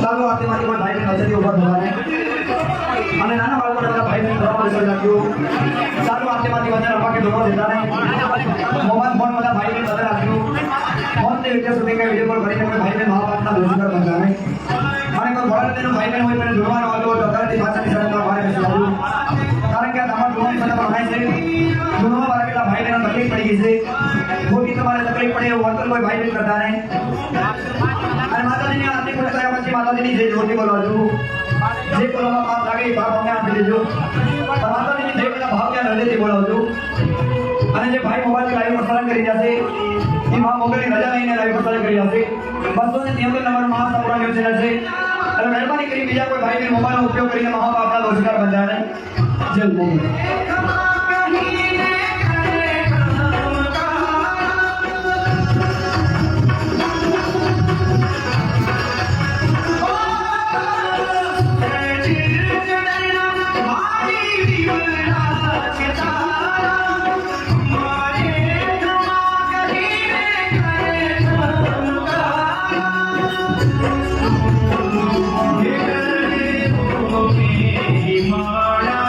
ચાલો આરતી માંથી કોઈ ભાઈ નજરી ઉભા થવાને અને નાના બાળકોને બધા ભાઈ બહેન ધોવા કરી નાખ્યું. ચાલો આરતી માંથી વધારે અપાકે ધોવા દેતા નહીં. મોબાઈલ ફોન બધા ભાઈ બહેન બધા રાખ્યું. ફોન તે વિચાર સુધી કઈ વિડીયો કોલ કરીને કોઈ ભાઈ બહેન મહાભારતના દોષિકાર બંધાવે અને કોઈ ભોળાનાથનું ભાઈ બહેન હોય તેને જોવાનો આવ્યો તો અત્યારથી પાછળની સાઈડમાં ભારે બેસી આવ્યું. કારણ કે આ તમારા જોવાની સાથે ભણાય છે. જોવા વાળા કેટલા ભાઈ બહેનો તકલીફ પડી ગઈ છે. ખોટી તમારે તકલીફ પડે એવું વર્તન કોઈ ભાઈ બહેન કરતા નહીં. અને માતાજીની આરતી પૂરી કર્યા પછી માતાજીની જય જોતી બોલવા છું. જે બોલવામાં પાપ લાગે એ ભાવ અમને આપી દેજો. માતાજીની જય બધા ભાવ ત્યાં હૃદયથી બોલાવું છું. અને જે ભાઈ મોબાઈલથી લાઈવ પ્રસારણ કરી જશે એ મા મોગલની રજા લઈને લાઈવ પ્રસારણ કરી જશે. 273 નંબરમાં સંપૂર્ણ ન્યૂઝ ચેનલ છે. અને મહેરબાની કરી બીજા કોઈ ભાઈને મોબાઈલનો ઉપયોગ કરીને મહાપાપના દોષિકાર બંધાય. જય મોગલ. Himala,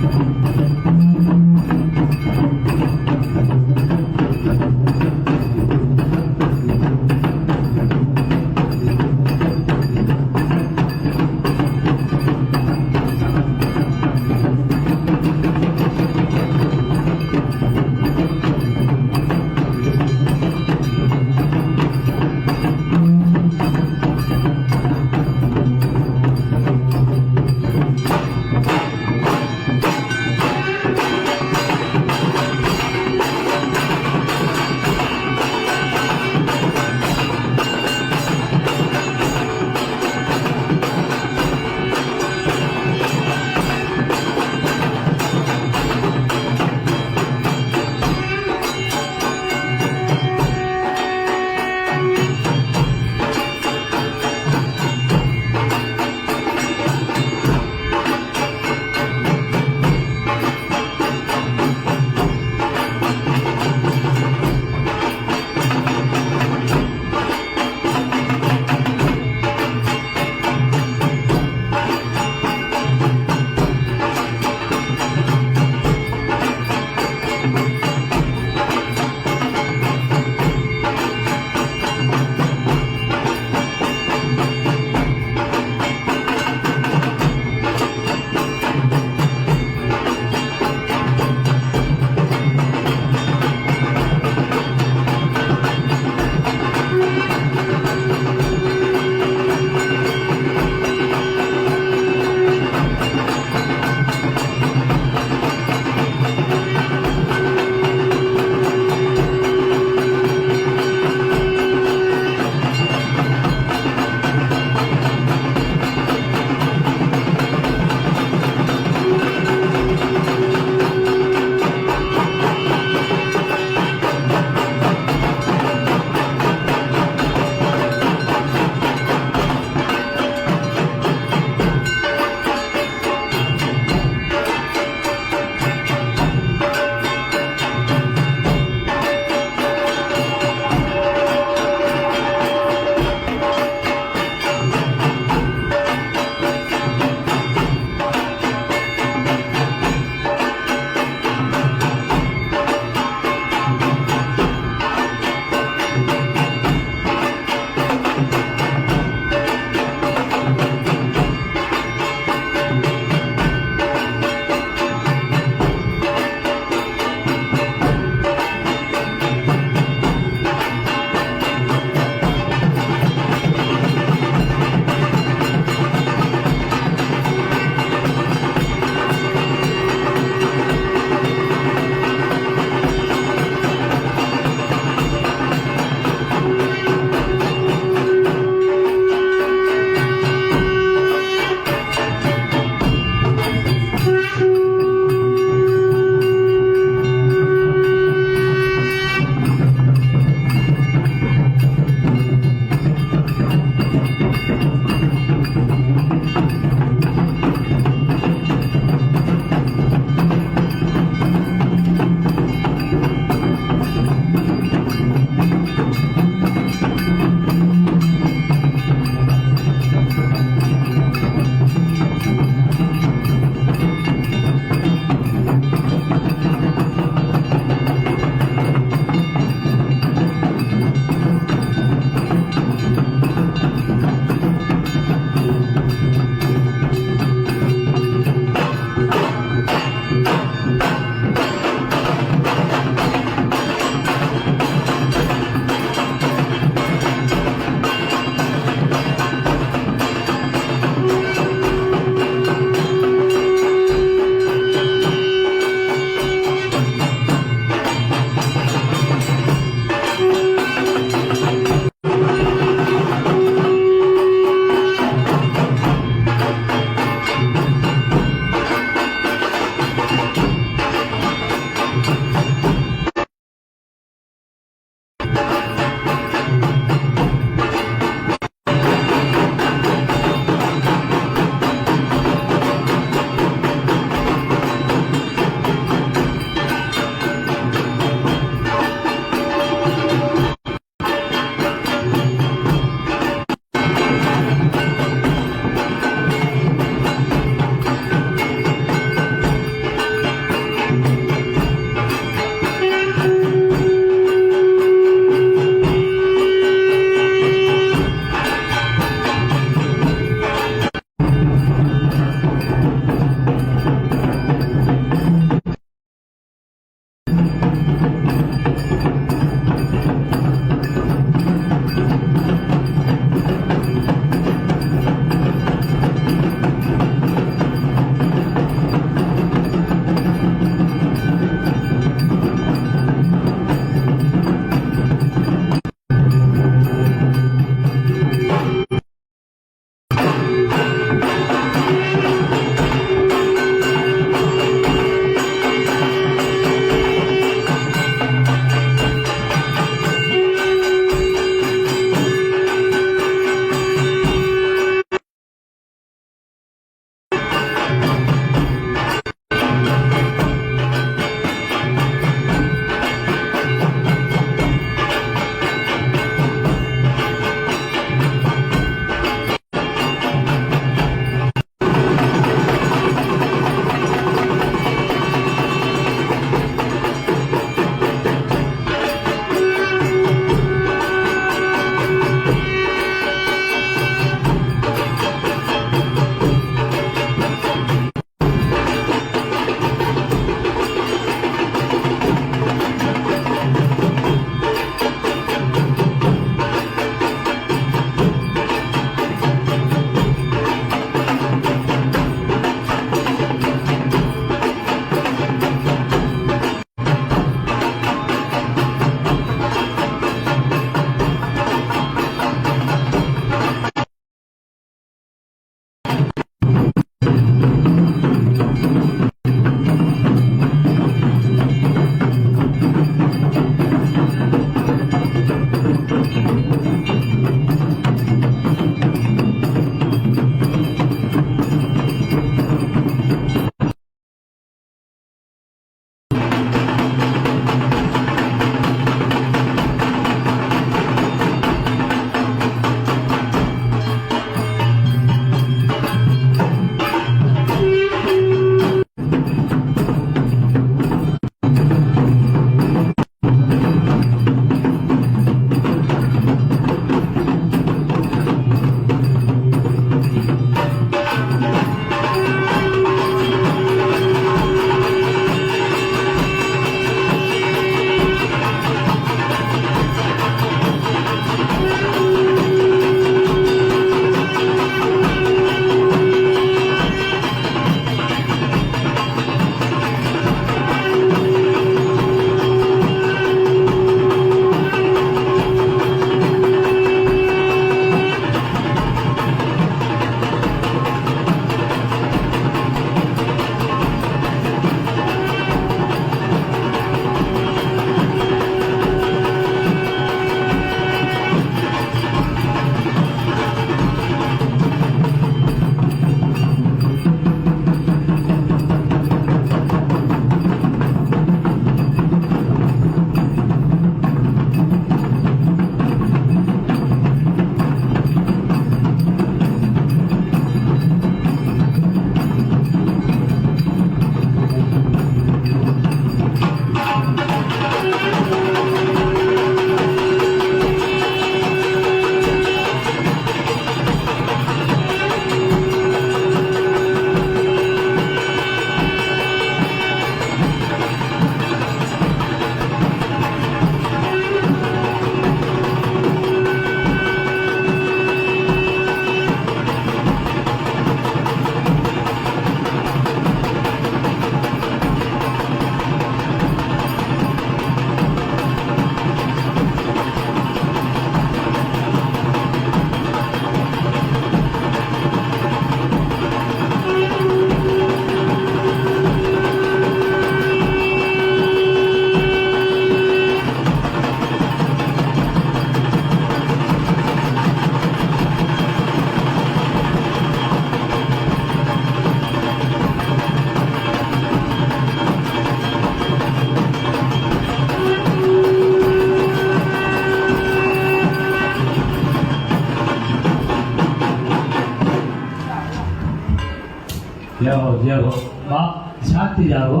જય હો જય હો બાપ શાંતિ જાળવો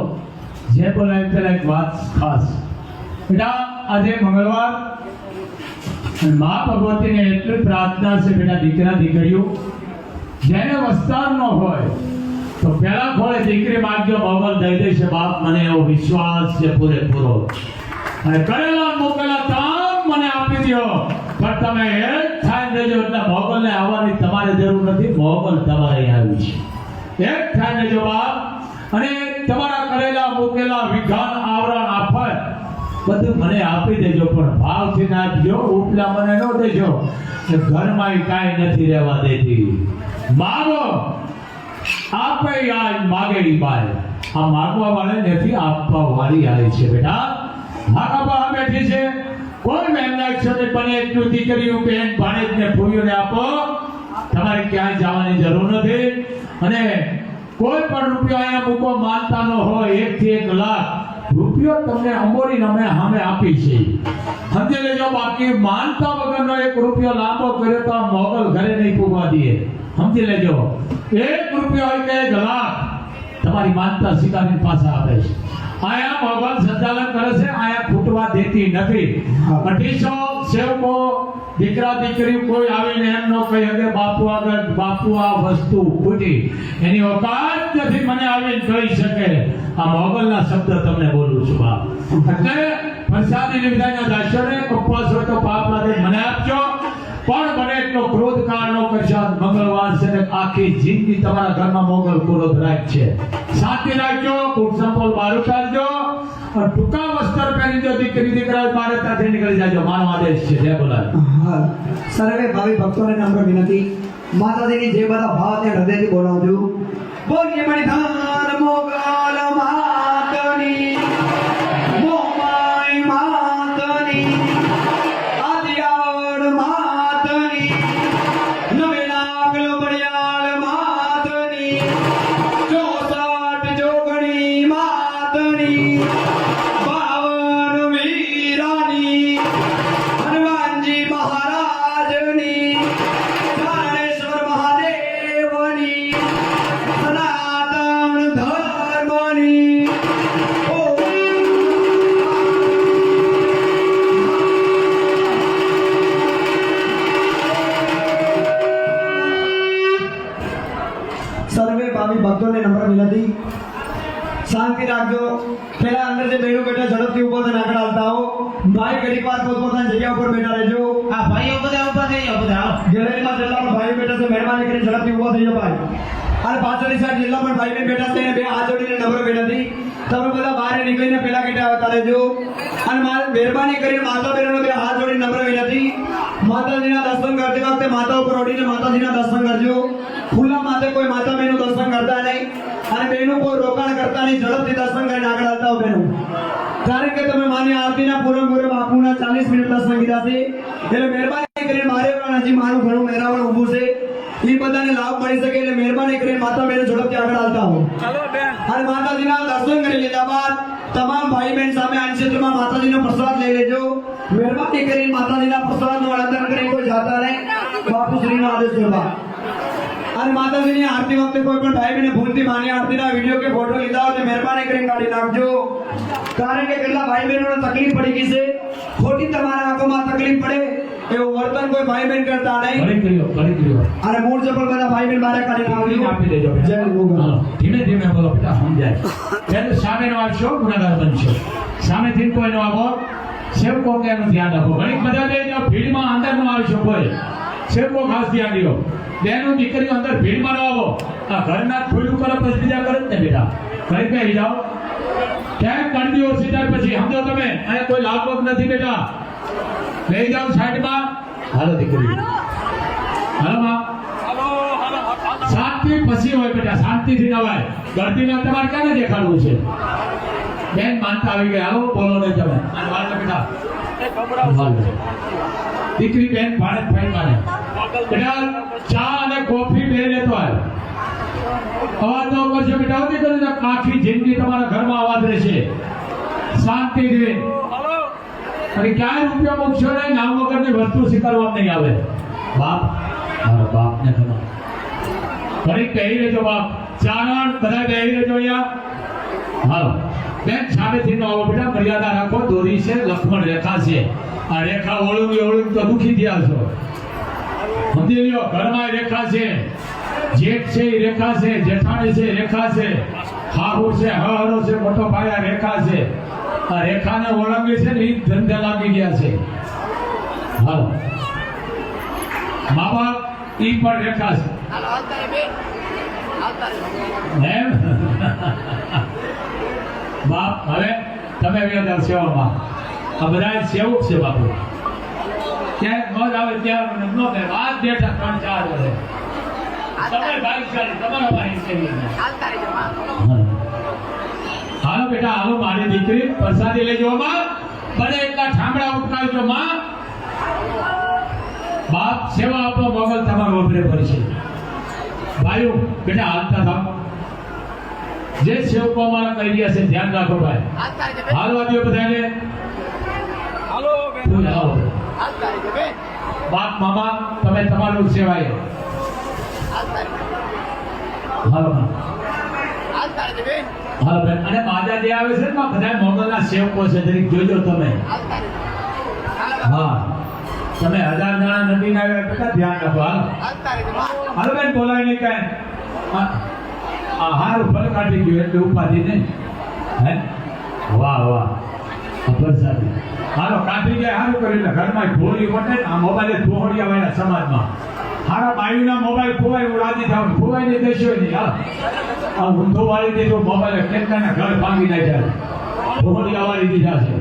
જે બોલાય પેલા એક વાત ખાસ બેટા આજે મંગળવાર અને મા ભગવતીને એટલી પ્રાર્થના છે બેટા દીકરા દીકરીઓ જેને વસ્તાર ન હોય તો પેલા ખોળે દીકરી માગજો મોગલ દઈ દેશે બાપ મને એવો વિશ્વાસ છે પૂરેપૂરો અને કરેલા મોકલેલા કામ મને આપી દો પણ તમે એક થાય દેજો એટલે મોગલને આવવાની તમારે જરૂર નથી મોગલ તમારે આવી છે એક થાય દેજો બાપ અને તમારા કરેલા મૂકેલા વિઘાન આવરણ આફત બધું મને આપી દેજો પણ ભાવથી ના આપજો ઉપલા મને ન દેજો કે ઘરમાં કાંઈ નથી રહેવા દેતી માગો આપે આજ માગે ઈ બાય આ માગવા વાળે નથી આપવા વાળી આવે છે બેટા માગવા બેઠી છે કોઈ મહેનત છે પણ એટલું દીકરીઓ બેન ભાણેજને ફૂયોને આપો તમારે ક્યાંય જવાની જરૂર નથી અને કોઈ પણ રૂપિયો અહીંયા મૂકો માનતા ન હોય 1 થી 1 લાખ રૂપિયો તમને અંબોરીને અમે સામે આપી છે સમજી લેજો બાકી માનતા વગરનો 1 રૂપિયો લાંબો કર્યો તો આ મોગલ ઘરે નહીં પૂગવા દે સમજી લેજો 1 રૂપિયો હોય કે 1 લાખ તમારી માનતા સ્વીકારીને પાછા આપે છે આયા મોગલ સંચાલન કરે છે આયા ખૂટવા દેતી નથી 250 સેવકો દીકરા દીકરી કોઈ આવીને એમ ન કહી કે બાપુ આગળ બાપુ આ વસ્તુ ખૂટી એની ઓકાત નથી મને આવીને કહી શકે આ મોગલના શબ્દ તમને બોલું છું બાપ એટલે પ્રસાદી નિવેદનના દાસોને ઉપવાસ હોય તો પાપ લાગે મને આપજો પણ મને એટલો ક્રોધ કાળનો કરશો મંગળવાર છે ને આખી જિંદગી તમારા ઘરમાં મોગલ ક્રોધ રાખશે શાંતિ રાખજો કુટ સંપોલ બારું કાઢજો और टूका वस्त्र पहनी जो દીકરી દીકરા મારે ત્યાંથી નીકળી જાજો મારો આદેશ છે જય બોલાય સર્વે ભાવિ ભક્તોને નમ્ર વિનંતી માતાજીની જે બધા ભાવ તે હૃદયથી બોલાવજો બોલીએ મણિધાર મોગલ માતની મોમાઈ માતની આદિયાળ માતની નવેલા ગલબડિયાળ માતની 64 જોગણી માતની ભક્તોને નમ્ર વિનંતી શાંતિ રાખજો પહેલા અંદર જે બહેનો બેઠા ઝડપથી ઉભો થઈને આગળ આવતા હો ભાઈ ઘડીક વાર પોતપોતાની જગ્યા ઉપર બેઠા રહેજો આ ભાઈઓ બધા ઊભા થઈ જાઓ બધા ગેલેરીમાં જેટલા પણ ભાઈઓ બેઠા છે મહેરબાની કરીને ઝડપથી ઉભો થઈ જાઓ ભાઈ અને પાછળની સાઈડ જેટલા પણ ભાઈ બેઠા છે એને બે હાથ જોડીને નમ્ર વિનંતી તમે બધા બહાર નીકળીને પેલા ગેટે આવતા રહેજો અને મહેરબાની કરીને માતા બહેનોને બે હાથ જોડીને નમ્ર વિનંતી માતાજીના દર્શન કરતી વખતે માતા ઉપર ઓઢીને માતાજીના દર્શન કરજો ખુલ્લા માથે કોઈ માતા બહેનો દર્શન કરતા નહીં અને બહેનો કોઈ રોકાણ કરતા નહીં ઝડપથી દર્શન કરીને આગળ આવતા હો બહેનો કારણ કે તમે માની આરતીના પૂર્ણ બાપુના 40 મિનિટ દર્શન કીધા છે એટલે મહેરબાની કરીને મારે પણ હજી મારું ઘણું મેરાવણ ઊભું છે એ બધાને લાભ મળી શકે એટલે મહેરબાની કરીને માતા બહેનો ઝડપથી આગળ આવતા હો અને માતાજીના દર્શન કરી લીધા બાદ તમામ ભાઈ બહેન સામે આ ક્ષેત્રમાં માતાજીનો પ્રસાદ લઈ લેજો મહેરબાની કરીને માતાજીના પ્રસાદનું આનંદન કરી કોઈ જાતા નહીં બાપુશ્રીનો આદેશ છે બા અને માતાજીની આરતી વખતે કોઈ પણ ભાઈ બહેને ભૂલથી માની આરતીના વિડીયો કે ફોટો લીધા હોય તો મહેરબાની કરીને કાઢી નાખજો કારણ કે કેટલા ભાઈ બહેનોને તકલીફ પડી ગઈ છે ખોટી તમારા આંખોમાં તકલીફ પડે એવું વર્તન કોઈ ભાઈ બહેન કરતા નહીં અને મૂળ ચપલ બધા ભાઈ બહેન બહાર કાઢી નાખજો આપી દેજો જય ભગવાન ધીમે ધીમે બોલો બેટા સમજાય પહેલું સામેનો આવશો ગુનેગાર બનશો સામેથી કોઈનો આવો સેવકો કે એનું ધ્યાન રાખો ઘણી બધા બેનો ભીડમાં અંદરનો આવશો કોઈ સેવકો ખાસ ધ્યાન દો બેનો દીકરીઓ અંદર ભીડમાં ન આવો આ ઘરના ખોલું કરો પછી બીજા કરે ને બેટા ઘરે બેસી જાઓ ક્યાંક કરી દો સીધા પછી સમજો તમે અહીંયા કોઈ લાભ નથી બેટા લઈ જાઓ સાઈડમાં હાલો દીકરી હાલો માં શાંતિ પછી હોય બેટા શાંતિથી નવાય ગળતીને તમારે ક્યાં દેખાડવું છે બેન માનતા આવી ગયા આવો બોલો નહીં તમે અને વાળો બેટા દીકરી બેન ભાડે ભાઈ માને બેટા ચા અને કોફી બે લેતો આવ અવાજ ન કરશો બેટા આવતી કરી આખી જિંદગી તમારા ઘરમાં અવાજ રહેશે શાંતિથી અને ક્યાંય રૂપિયા મૂકશો નહીં નામ વગરની વસ્તુ સ્વીકારવા નહીં આવે બાપ મારા બાપને તમે ઘણી કહી લેજો બાપ ચારણ બધા બેહી રહેજો અહીંયા. હાલો બેન સામેથી નો આવો બેટા, મર્યાદા રાખો. દોરી છે, લક્ષ્મણ રેખા છે. આ રેખા ઓળું તો દુખી થયા છો. સમજી લ્યો, ઘરમાં રેખા છે, જેઠ છે એ રેખા છે, જેઠાણી છે રેખા છે, હાહુ છે, હહરો છે, મોટો ભાઈ આ રેખા છે. આ રેખાને ઓળંગી છે ને એ ધંધે લાગી ગયા છે. હાલો મા બાપ ઈ પણ રેખા છે. એમ? બાપ હવે તમે વેદાર સેવામાં આ બધા સેવક છે બાપુ. ક્યાંક મોજ આવે ત્યાં મને ન કહે વાત બેઠા 3-4 વર્ષે તમારે ભાગ્યશાળી, તમારા ભાગ્યશાળી. હાલો બેટા હાલો, મારી દીકરી પ્રસાદી લેજો માં. બને એટલા ઠામડા ઉઠાવજો માં. બાપ સેવા આપો, મોગલ તમારો વપરે પડશે. ભાઈઓ બેટા હાલતા થાવ. જે સેવકો અમારા કહી રહ્યા છે ધ્યાન રાખો ભાઈ. હાલવા દો બધાને. હાલો બાપ મામા તમે તમારું સેવાય. હાલો હાલો બેન. અને માજા જે આવે છે ને બધા મોગલના સેવકો છે, જરીક જોજો તમે. હા તમે 1000 જણા નદીને આવ્યા બેટા ધ્યાન રાખો. હાલો હાલો બેન, બોલાય નહીં કઈ. આ હારું ફળ કાઢી ગયું એટલે ઉપાધિ નહીં. હે વાહ વાહ પ્રસાદી. હાલો કાઢી ગયા સારું કર્યું. એટલે ઘરમાં ઢોળી વટે ને આ મોબાઈલે ઢોળિયા વાળા સમાજમાં હારા બાયુના મોબાઈલ ખોવાય હું રાજી થાવ. ખોવાય ને દેશો નહીં. હા આ ઊંધો વાળી દીધો મોબાઈલ કેટલાના ઘર ભાંગી નાખ્યા, ઢોળિયા વાળી દીધા છે.